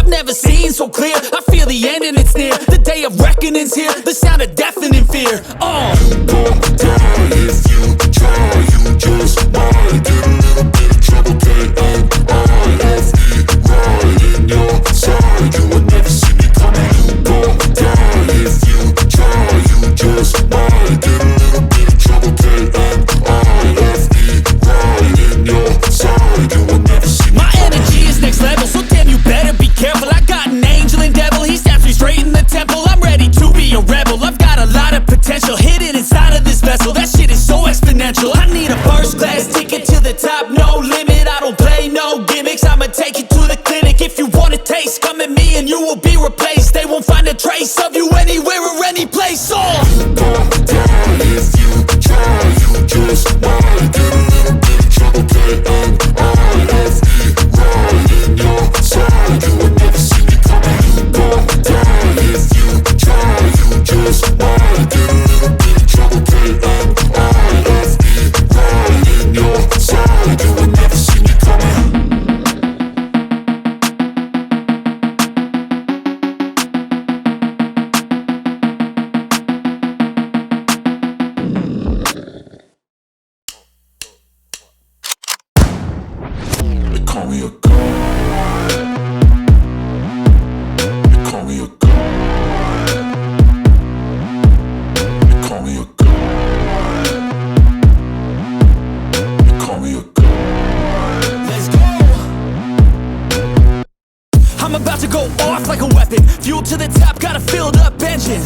I've never seen so clear. I feel the end and it's near. The day of reckoning's here. The sound of deafening fear. You gon' die if you try. You just might get a little bit of trouble. K-N-I-F-E, right in your side. You will never see me coming. You gon' die if you try. You just might get a little bit of trouble. K-N-I-F-E, right in your side. You will never see me My coming. energy is next level, so damn you better be careful. I got an angel and devil, he stabs me straight in the temple. I'm ready to be a rebel, I've got a lot of potential hidden inside of this vessel. That shit is so exponential. I need a first class ticket to the top, no limit. I don't play no gimmicks, I'ma take you to the clinic. If you want a taste, come at me and you will be replaced. They won't find a trace of you anywhere or any place. You gon' die if you try. You just might get a little bit of trouble. K-N-I-F-E, right in your side. You will never see me coming. You gon' die if you try. You just might get a little bit of trouble. K-N-I-F-E, right in your side. You will never see me coming. They call me a god. They call me a god. They call me a god. They call me a god. Let's go. I'm about to go off like a weapon. Fuel to the top, got a filled up engine.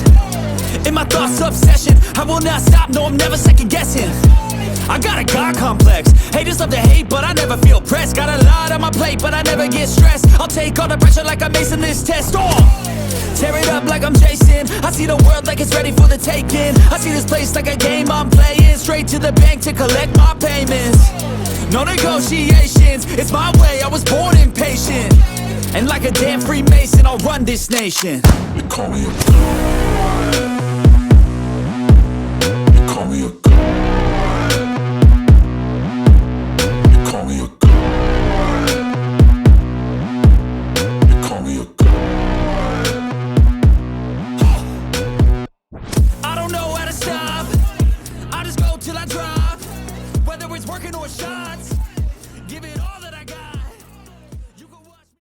In my thoughts, obsession. I will not stop, no, I'm never second guessing. I got a God complex. Haters love to hate, but I never feel pressed. Got a lot on my plate, but I never get stressed. I'll take all the pressure like I'm acing this test. Tear it up like I'm Jason. I see the world like it's ready for the taking. I see this place like a game I'm playing. Straight to the bank to collect my payments. No negotiations, it's my way, I was born impatient. And like a damn Freemason, I'll run this nation. They call me a god.